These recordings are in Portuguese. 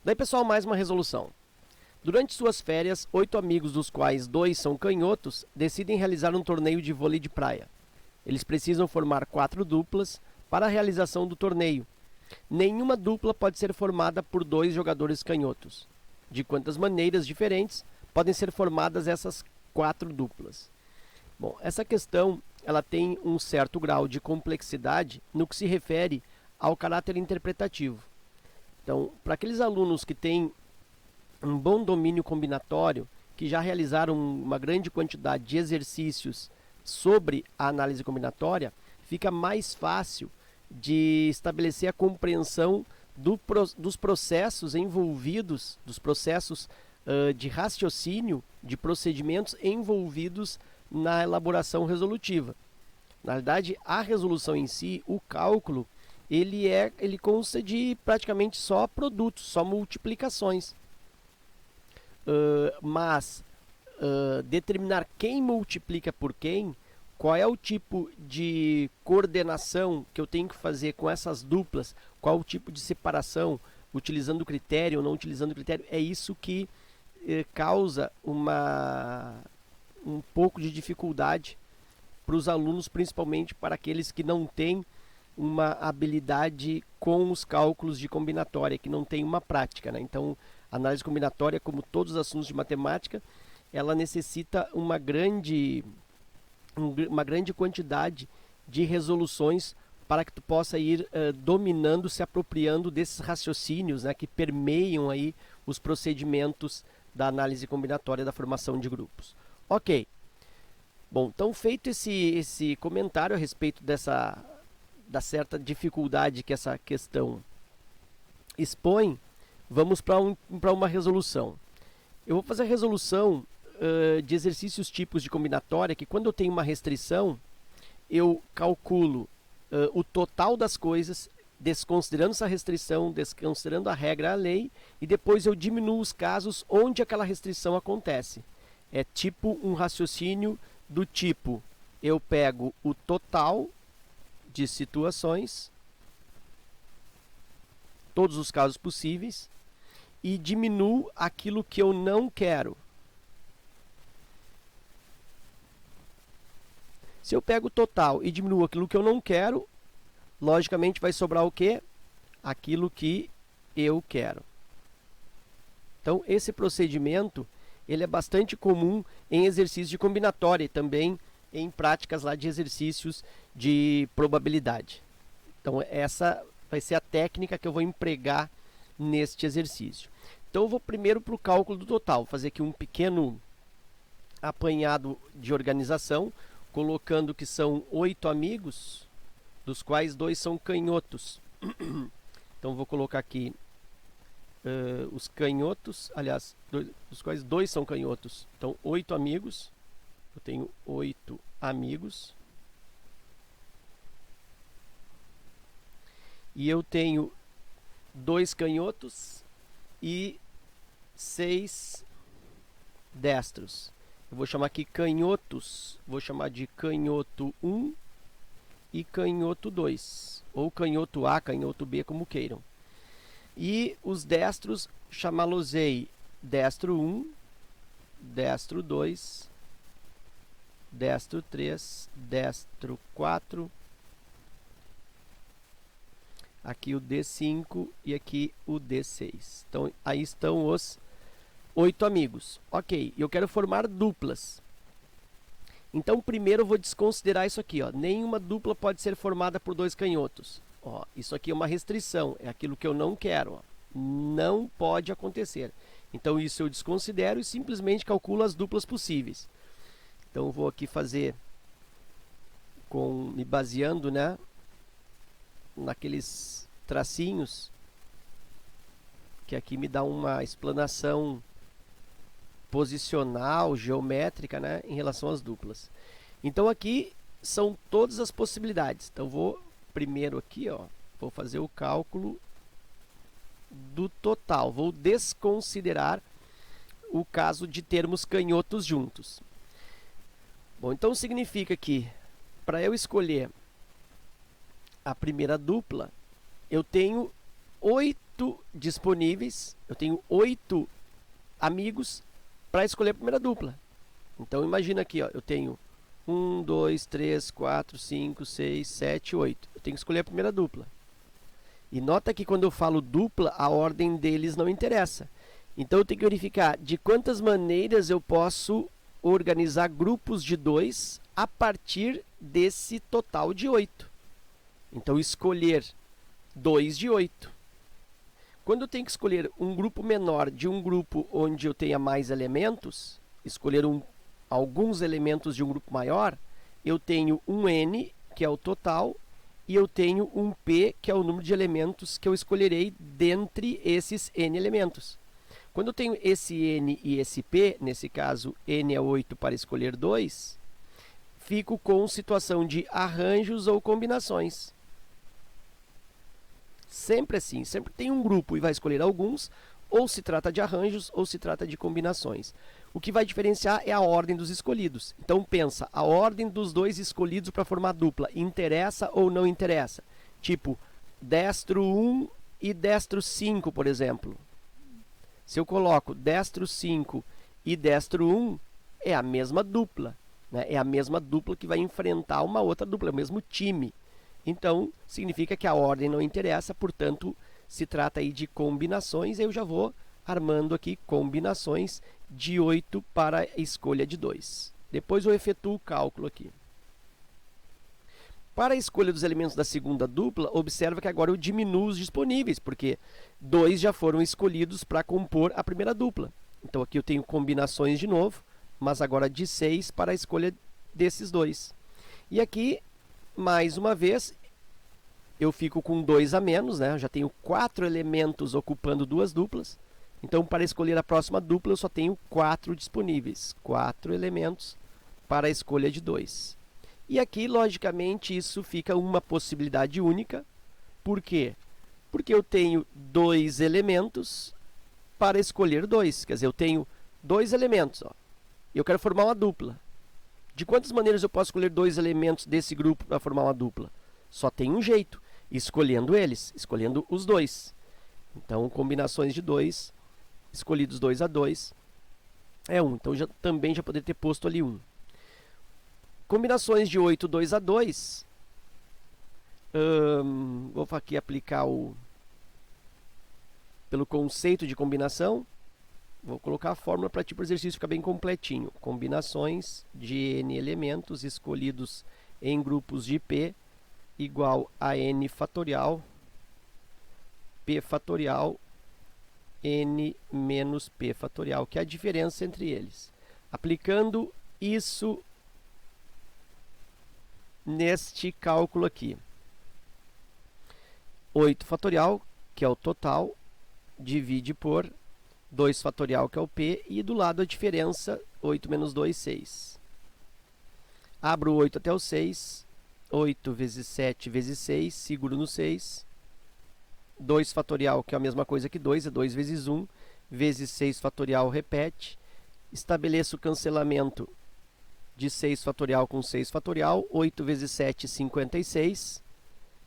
Daí, pessoal, mais uma resolução. Durante suas férias, 8 amigos, dos quais 2 são canhotos, decidem realizar um torneio de vôlei de praia. Eles precisam formar 4 duplas para a realização do torneio. Nenhuma dupla pode ser formada por 2 jogadores canhotos. De quantas maneiras diferentes podem ser formadas essas 4 duplas? Bom, essa questão ela tem um certo grau de complexidade no que se refere ao caráter interpretativo. Então, para aqueles alunos que têm um bom domínio combinatório, que já realizaram uma grande quantidade de exercícios sobre a análise combinatória, fica mais fácil de estabelecer a compreensão dos processos envolvidos, dos processos de raciocínio, de procedimentos envolvidos na elaboração resolutiva. Na verdade, a resolução em si, o cálculo, ele consta de praticamente só produtos, só multiplicações. Mas determinar quem multiplica por quem, qual é o tipo de coordenação que eu tenho que fazer com essas duplas, qual o tipo de separação, utilizando critério ou não utilizando critério, é isso que causa um pouco de dificuldade para os alunos, principalmente para aqueles que não têm uma habilidade com os cálculos de combinatória, que não tem uma prática, né? Então, a análise combinatória, como todos os assuntos de matemática, ela necessita uma grande quantidade de resoluções para que tu possa ir dominando, se apropriando desses raciocínios, né, que permeiam aí os procedimentos da análise combinatória da formação de grupos. Ok. Bom, então feito esse comentário a respeito da certa dificuldade que essa questão expõe, vamos para uma resolução. Eu vou fazer a resolução de exercícios tipos de combinatória, que quando eu tenho uma restrição, eu calculo o total das coisas, desconsiderando essa restrição, desconsiderando a regra, a lei, e depois eu diminuo os casos onde aquela restrição acontece. É tipo um raciocínio do tipo, eu pego o total de situações, todos os casos possíveis, e diminuo aquilo que eu não quero. Se eu pego o total e diminuo aquilo que eu não quero, logicamente vai sobrar o quê? Aquilo que eu quero. Então, esse procedimento ele é bastante comum em exercícios de combinatória e também em práticas lá de exercícios de probabilidade. Então, essa vai ser a técnica que eu vou empregar neste exercício. Então, eu vou primeiro para o cálculo do total. Vou fazer aqui um pequeno apanhado de organização, colocando que são 8 amigos, dos quais 2 são canhotos. Então, vou colocar aqui os canhotos, aliás, dos quais 2 são canhotos. Então, 8 amigos. Eu tenho 8 amigos. E eu tenho 2 canhotos e 6 destros. Eu vou chamar aqui canhotos, vou chamar de canhoto 1 e canhoto 2. Ou canhoto A, canhoto B, como queiram. E os destros, chamá-los-ei destro 1, destro 2, destro 3, destro 4, aqui o D5 e aqui o D6. Então, aí estão os 8 amigos. Ok, eu quero formar duplas. Então, primeiro eu vou desconsiderar isso aqui. Ó. Nenhuma dupla pode ser formada por 2 canhotos. Ó, isso aqui é uma restrição, é aquilo que eu não quero. Ó. Não pode acontecer. Então, isso eu desconsidero e simplesmente calculo as duplas possíveis. Então, eu vou aqui fazer, me baseando, né, naqueles tracinhos, que aqui me dá uma explanação posicional, geométrica, né, em relação às duplas. Então, aqui são todas as possibilidades. Então, vou primeiro aqui, ó, vou fazer o cálculo do total. Vou desconsiderar o caso de termos canhotos juntos. Bom, então significa que para eu escolher a primeira dupla, eu tenho 8 disponíveis, eu tenho 8 amigos para escolher a primeira dupla. Então imagina aqui, ó, eu tenho 1, 2, 3, 4, 5, 6, 7, 8. Eu tenho que escolher a primeira dupla. E nota que quando eu falo dupla, a ordem deles não interessa. Então eu tenho que verificar de quantas maneiras eu posso organizar grupos de 2 a partir desse total de 8. Então escolher 2 de 8. Quando eu tenho que escolher um grupo menor de um grupo onde eu tenha mais elementos, escolher alguns elementos de um grupo maior, eu tenho um n, que é o total, e eu tenho um p, que é o número de elementos que eu escolherei dentre esses n elementos. Quando eu tenho esse n e esse p, nesse caso n é 8 para escolher 2, fico com situação de arranjos ou combinações. Sempre assim, sempre tem um grupo e vai escolher alguns, ou se trata de arranjos ou se trata de combinações. O que vai diferenciar é a ordem dos escolhidos. Então pensa, a ordem dos 2 escolhidos para formar dupla interessa ou não interessa? Tipo, destro 1 e destro 5, por exemplo. Se eu coloco destro 5 e destro 1, é a mesma dupla, né? É a mesma dupla que vai enfrentar uma outra dupla, é o mesmo time. Então, significa que a ordem não interessa, portanto, se trata aí de combinações. Eu já vou armando aqui combinações de 8 para a escolha de 2. Depois eu efetuo o cálculo aqui. Para a escolha dos elementos da segunda dupla, observa que agora eu diminuo os disponíveis, porque 2 já foram escolhidos para compor a primeira dupla. Então, aqui eu tenho combinações de novo, mas agora de 6 para a escolha desses 2. E aqui, mais uma vez, eu fico com 2 a menos, né? Eu já tenho 4 elementos ocupando 2 duplas. Então, para escolher a próxima dupla, eu só tenho 4 disponíveis. 4 elementos para a escolha de 2. E aqui, logicamente, isso fica uma possibilidade única. Por quê? Porque eu tenho 2 elementos para escolher 2. Quer dizer, eu tenho 2 elementos, ó, e eu quero formar uma dupla. De quantas maneiras eu posso escolher 2 elementos desse grupo para formar uma dupla? Só tem um jeito, escolhendo eles, escolhendo os 2. Então, combinações de 2, escolhidos 2 a 2, é 1. Então, também já poderia ter posto ali 1. Combinações de 8, 2 a 2, vou aqui aplicar pelo conceito de combinação. Vou colocar a fórmula para tipo o exercício ficar bem completinho. Combinações de n elementos escolhidos em grupos de p igual a n fatorial, p fatorial, n menos p fatorial, que é a diferença entre eles. Aplicando isso neste cálculo aqui. 8 fatorial, que é o total, divide por 2 fatorial, que é o p, e do lado a diferença, 8 menos 2, 6. Abro o 8 até o 6, 8 vezes 7 vezes 6, seguro no 6. 2 fatorial, que é a mesma coisa que 2, é 2 vezes 1, vezes 6 fatorial, repete. Estabeleço o cancelamento de 6 fatorial com 6 fatorial, 8 vezes 7, 56.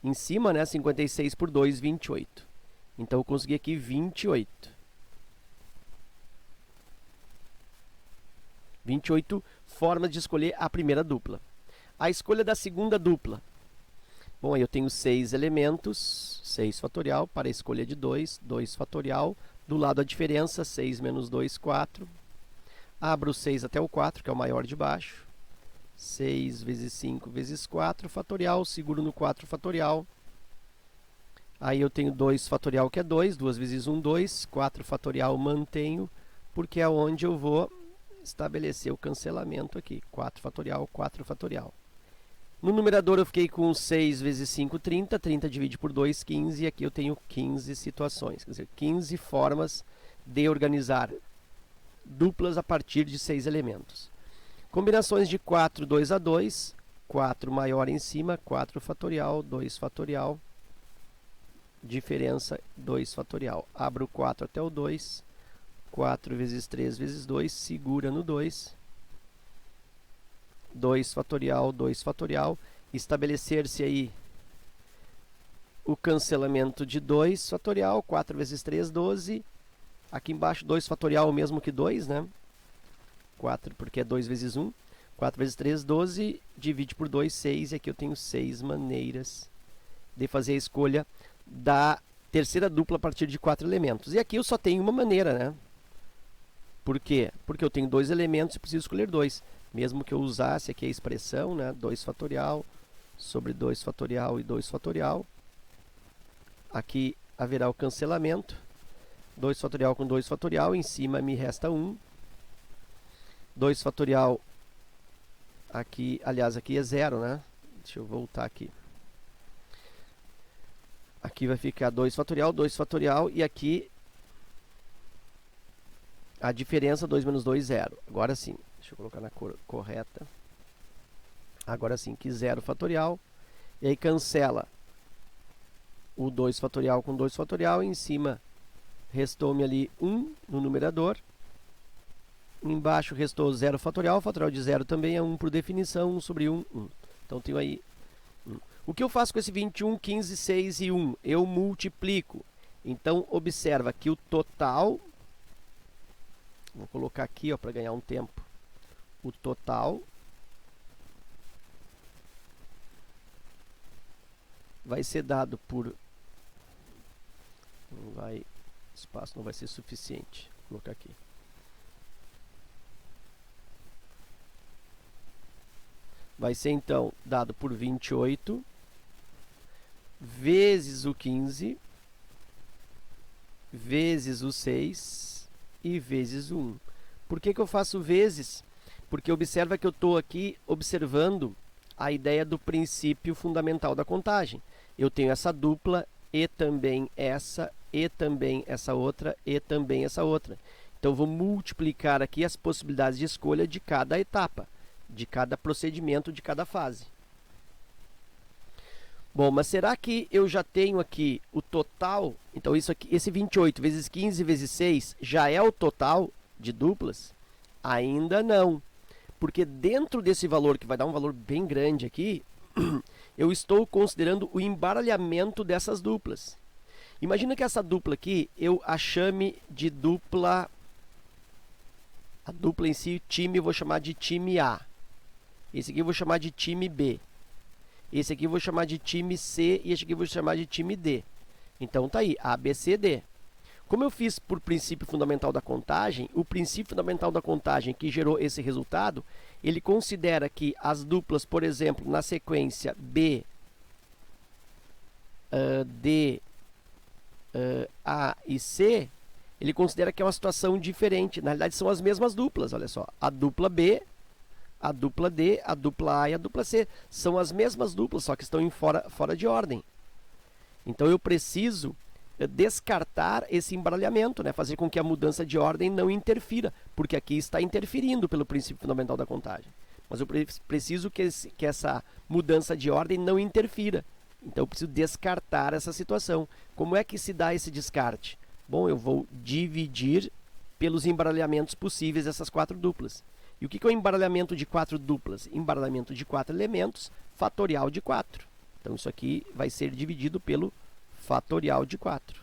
Em cima, né, 56 por 2, 28. Então, eu consegui aqui 28. 28 formas de escolher a primeira dupla. A escolha da segunda dupla. Bom, aí eu tenho 6 elementos, 6 fatorial, para a escolha de 2, 2 fatorial. Do lado a diferença, 6 menos 2, 4. Abro o 6 até o 4, que é o maior de baixo. 6 vezes 5 vezes 4 fatorial, seguro no 4 fatorial. Aí eu tenho 2 fatorial, que é 2, 2 vezes 1, 2. 4 fatorial mantenho, porque é onde eu vou estabelecer o cancelamento aqui. 4 fatorial, 4 fatorial. No numerador eu fiquei com 6 vezes 5, 30. 30 divide por 2, 15. E aqui eu tenho 15 situações. Quer dizer, 15 formas de organizar duplas a partir de 6 elementos. Combinações de 4, 2 a 2. 4 maior em cima, 4 fatorial, 2 fatorial. Diferença, 2 fatorial. Abro o 4 até o 2. 4 vezes 3 vezes 2, segura no 2. 2 fatorial, 2 fatorial. Estabelecer-se aí o cancelamento de 2 fatorial, 4 vezes 3, 12. Aqui embaixo 2 fatorial o mesmo que 2, né? 4 porque é 2 vezes 1. 4 vezes 3, 12. Divide por 2, 6. E aqui eu tenho 6 maneiras de fazer a escolha da terceira dupla a partir de 4 elementos. E aqui eu só tenho uma maneira, né? Por quê? Porque eu tenho 2 elementos e preciso escolher 2. Mesmo que eu usasse aqui a expressão, né? 2 fatorial sobre 2 fatorial e 2 fatorial. Aqui haverá o cancelamento. 2 fatorial com 2 fatorial, em cima me resta 1. 2 fatorial, aqui, aliás, aqui é 0, né? Deixa eu voltar aqui. Aqui vai ficar 2 fatorial, e aqui a diferença 2 menos 2, 0. Agora sim, deixa eu colocar na cor correta. Agora sim, que 0 fatorial, e aí cancela o 2 fatorial com 2 fatorial, e em cima restou-me ali 1 no numerador. Embaixo restou 0 fatorial. O fatorial de 0 também é 1 por definição. 1 sobre 1, 1. Então, tenho aí 1. O que eu faço com esse 21, 15, 6 e 1? Eu multiplico. Então, observa que o total... Vou colocar aqui para ganhar um tempo. O total vai ser dado por... Espaço não vai ser suficiente. Vou colocar aqui. Vai ser, então, dado por 28 vezes o 15 vezes o 6 e vezes o 1. Por que eu faço vezes? Porque observa que eu estou aqui observando a ideia do princípio fundamental da contagem. Eu tenho essa dupla e também essa outra e também essa outra. Então, vou multiplicar aqui as possibilidades de escolha de cada etapa, de cada procedimento, de cada fase. Bom, mas será que eu já tenho aqui o total? Então, isso aqui, esse 28 vezes 15 vezes 6 já é o total de duplas? Ainda não. Porque dentro desse valor, que vai dar um valor bem grande aqui, eu estou considerando o embaralhamento dessas duplas. Imagina que essa dupla aqui, eu a chame de dupla... A dupla em si, time, eu vou chamar de time A. Esse aqui eu vou chamar de time B. Esse aqui eu vou chamar de time C e esse aqui eu vou chamar de time D. Então, tá aí, A, B, C, D. Como eu fiz por princípio fundamental da contagem, o princípio fundamental da contagem que gerou esse resultado, ele considera que as duplas, por exemplo, na sequência B, D, A e C, ele considera que é uma situação diferente. Na realidade, são as mesmas duplas, olha só. A dupla B, a dupla D, a dupla A e a dupla C. São as mesmas duplas, só que estão fora de ordem. Então, eu preciso descartar esse embaralhamento, né? Fazer com que a mudança de ordem não interfira, porque aqui está interferindo pelo princípio fundamental da contagem. Mas eu preciso que essa mudança de ordem não interfira. Então, eu preciso descartar essa situação. Como é que se dá esse descarte? Bom, eu vou dividir pelos embaralhamentos possíveis dessas 4 duplas. E o que é o embaralhamento de 4 duplas? Embaralhamento de 4 elementos, fatorial de 4. Então, isso aqui vai ser dividido pelo fatorial de 4.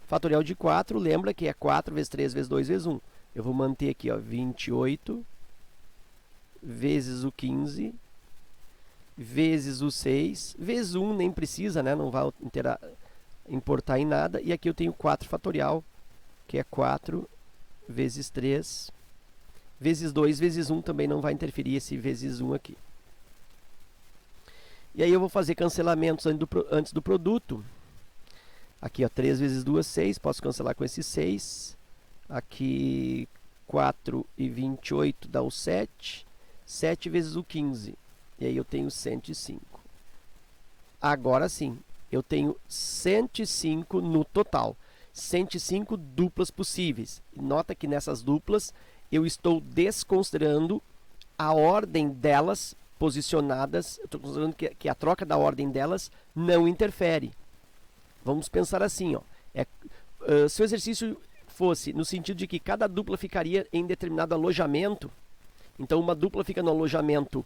Fatorial de 4, lembra que é 4 vezes 3 vezes 2 vezes 1. Eu vou manter aqui, ó, 28 vezes o 15 vezes o 6 vezes 1, nem precisa, né? Não vai importar em nada. E aqui eu tenho 4 fatorial, que é 4 vezes 3 vezes 2 vezes 1, também não vai interferir esse vezes 1 aqui. E aí eu vou fazer cancelamentos antes do produto. Aqui, ó, 3 vezes 2, 6. Posso cancelar com esse 6. Aqui, 4 e 28 dá o 7. 7 vezes o 15. E aí eu tenho 105. Agora sim, eu tenho 105 no total. 105 duplas possíveis. Nota que nessas duplas eu estou desconsiderando a ordem delas posicionadas. Eu estou considerando que a troca da ordem delas não interfere. Vamos pensar assim, ó. Se o exercício fosse no sentido de que cada dupla ficaria em determinado alojamento, então uma dupla fica no alojamento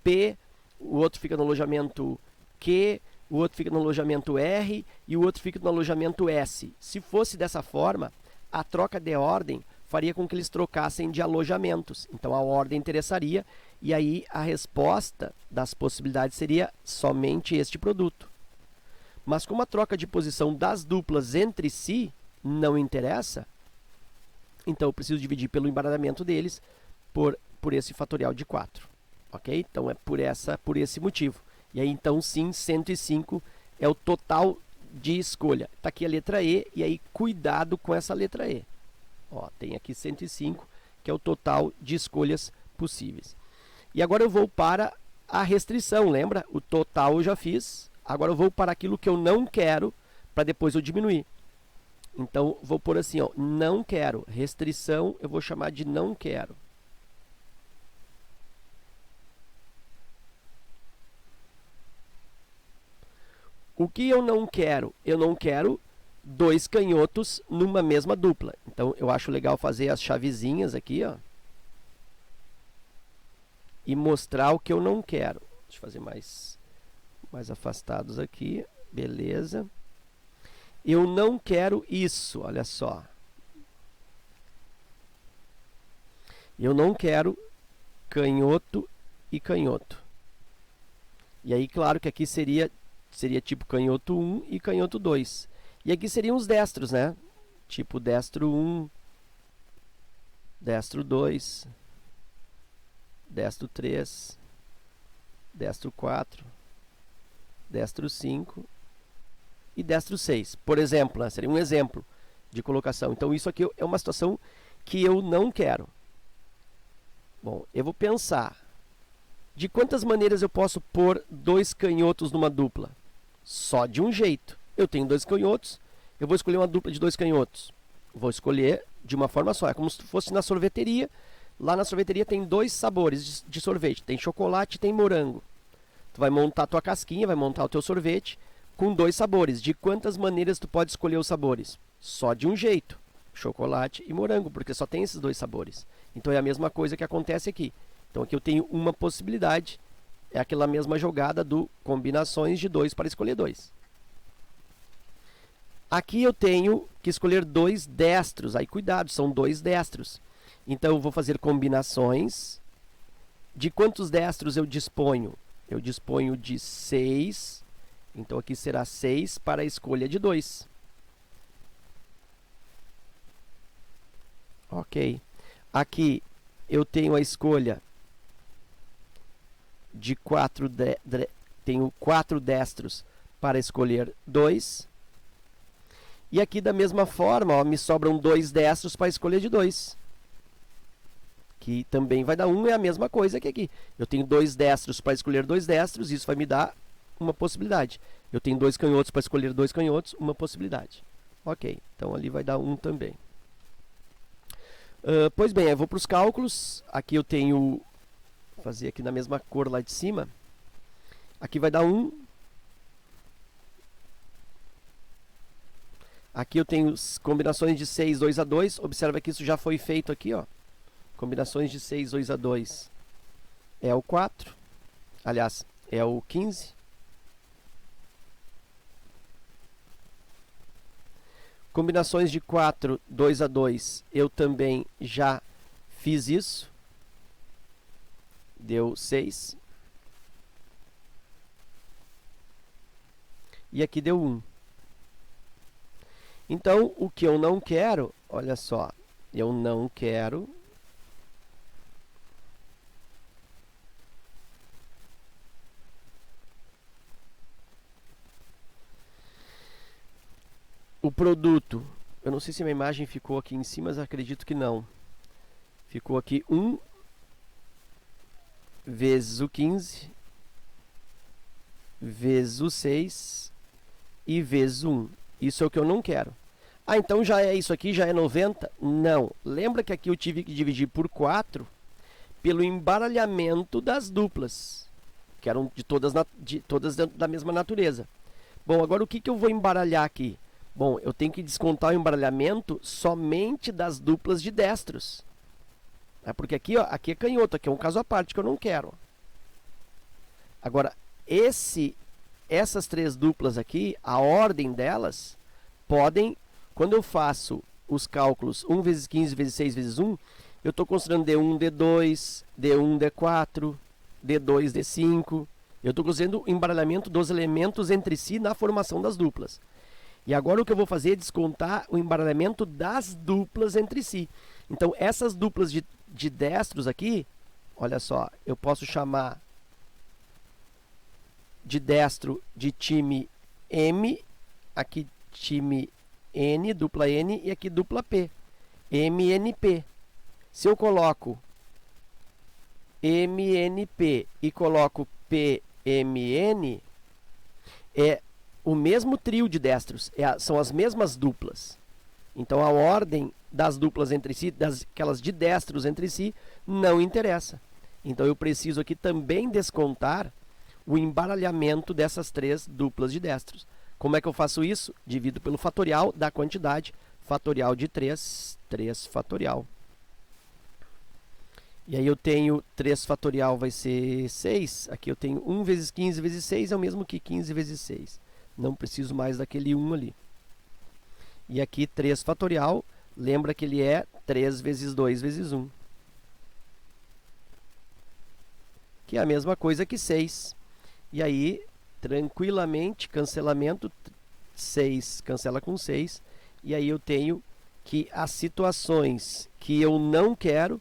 P, o outro fica no alojamento Q, o outro fica no alojamento R e o outro fica no alojamento S. Se fosse dessa forma, a troca de ordem faria com que eles trocassem de alojamentos. Então a ordem interessaria e aí a resposta das possibilidades seria somente este produto. Mas como a troca de posição das duplas entre si não interessa, então eu preciso dividir pelo embaralhamento deles por esse fatorial de 4. Ok? Então é por esse motivo. E aí então sim, 105 é o total de escolha. Está aqui a letra E, e aí cuidado com essa letra E. Ó, tem aqui 105, que é o total de escolhas possíveis. E agora eu vou para a restrição, lembra? O total eu já fiz. Agora eu vou para aquilo que eu não quero, para depois eu diminuir. Então, vou pôr assim, ó, não quero. Restrição, eu vou chamar de não quero. O que eu não quero? Eu não quero dois canhotos numa mesma dupla. Então, eu acho legal fazer as chavezinhas aqui, ó. E mostrar o que eu não quero. Deixa eu fazer mais afastados aqui. Beleza. Eu não quero isso, olha só. Eu não quero canhoto e canhoto. E aí, claro que aqui seria tipo canhoto 1 e canhoto 2. E aqui seriam os destros, né? Tipo destro 1, destro 2, destro 3, destro 4, destro 5 e destro 6. Por exemplo, né? Seria um exemplo de colocação. Então, isso aqui é uma situação que eu não quero. Bom, eu vou pensar. De quantas maneiras eu posso pôr dois canhotos numa dupla? Só de um jeito. Eu tenho dois canhotos, eu vou escolher uma dupla de dois canhotos. Vou escolher de uma forma só. É como se fosse na sorveteria. Lá na sorveteria tem dois sabores de sorvete. Tem chocolate e tem morango. Tu vai montar a tua casquinha, vai montar o teu sorvete com dois sabores. De quantas maneiras tu pode escolher os sabores? Só de um jeito. Chocolate e morango, porque só tem esses dois sabores. Então é a mesma coisa que acontece aqui. Então aqui eu tenho uma possibilidade. É aquela mesma jogada do combinações de 2 para escolher 2. Aqui eu tenho que escolher dois destros. Aí cuidado, são dois destros. Então eu vou fazer combinações. De quantos destros eu disponho? Eu disponho de 6. Então aqui será 6 para a escolha de 2. Ok. Aqui eu tenho a escolha de 4 tenho 4 destros para escolher 2. E aqui da mesma forma, ó, me sobram 2 destros para escolher de 2. Que também vai dar 1, é a mesma coisa que aqui. Eu tenho 2 destros para escolher 2 destros, isso vai me dar uma possibilidade. Eu tenho 2 canhotos para escolher 2 canhotos, uma possibilidade. Ok, então ali vai dar 1 também. Pois bem, eu vou para os cálculos. Aqui eu tenho... Vou fazer aqui na mesma cor lá de cima. Aqui vai dar 1. Aqui eu tenho combinações de 6, 2 a 2. Observa que isso já foi feito aqui, ó. Combinações de 6, 2 a 2 é o 4. Aliás, é o 15. Combinações de 4, 2 a 2, eu também já fiz isso. Deu 6. E aqui deu 1. Então, o que eu não quero, olha só, eu não quero o produto. Eu não sei se a minha imagem ficou aqui em cima, mas acredito que não. Ficou aqui 1 vezes o 15 vezes o 6 e vezes 1. Isso é o que eu não quero. Ah, então já é isso aqui, já é 90? Não. Lembra que aqui eu tive que dividir por 4 pelo embaralhamento das duplas, que eram de todas da mesma natureza. Bom, agora o que eu vou embaralhar aqui? Bom, eu tenho que descontar o embaralhamento somente das duplas de destros. Porque aqui, ó, aqui é canhoto, aqui é um caso à parte que eu não quero. Agora, esse essas 3 duplas aqui, a ordem delas, podem, quando eu faço os cálculos 1 vezes 15 vezes 6 vezes 1, eu estou considerando D1, D2, D1, D4, D2, D5. Eu estou considerando o embaralhamento dos elementos entre si na formação das duplas. E agora o que eu vou fazer é descontar o embaralhamento das duplas entre si. Então, essas duplas de destros aqui, olha só, eu posso chamar de destro de time M, aqui time N, dupla N, e aqui dupla P, MNP. Se eu coloco MNP e coloco PMN, é o mesmo trio de destros, são as mesmas duplas. Então, a ordem das duplas entre si, aquelas de destros entre si, não interessa. Então, eu preciso aqui também descontar o embaralhamento dessas 3 duplas de destros. Como é que eu faço isso? Divido pelo fatorial da quantidade, fatorial de 3, 3 fatorial. E aí eu tenho 3 fatorial vai ser 6. Aqui eu tenho 1 vezes 15 vezes 6 é o mesmo que 15 vezes 6. Não preciso mais daquele 1 ali. E aqui 3 fatorial, lembra que ele é 3 vezes 2 vezes 1. Que é a mesma coisa que 6. E aí, tranquilamente, cancelamento, 6 cancela com 6. E aí eu tenho que as situações que eu não quero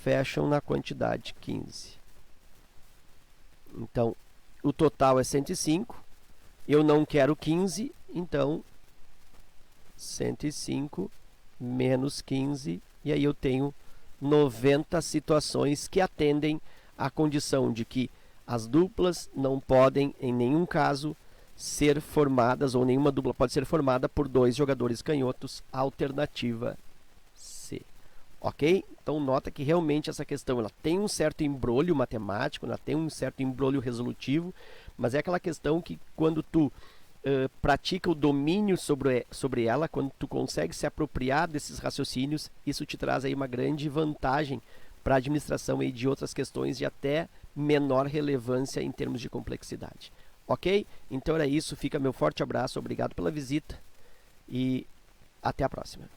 fecham na quantidade 15. Então, o total é 105. Eu não quero 15, então 105 menos 15. E aí eu tenho 90 situações que atendem à condição de que as duplas não podem, em nenhum caso, ser formadas, ou nenhuma dupla pode ser formada por 2 jogadores canhotos, alternativa C. Ok? Então, nota que realmente essa questão ela tem um certo embrolho matemático, ela tem um certo embrolho resolutivo, mas é aquela questão que quando tu pratica o domínio sobre ela, quando tu consegue se apropriar desses raciocínios, isso te traz aí uma grande vantagem para a administração aí de outras questões de até menor relevância em termos de complexidade. Ok? Então era isso, fica meu forte abraço, obrigado pela visita e até a próxima.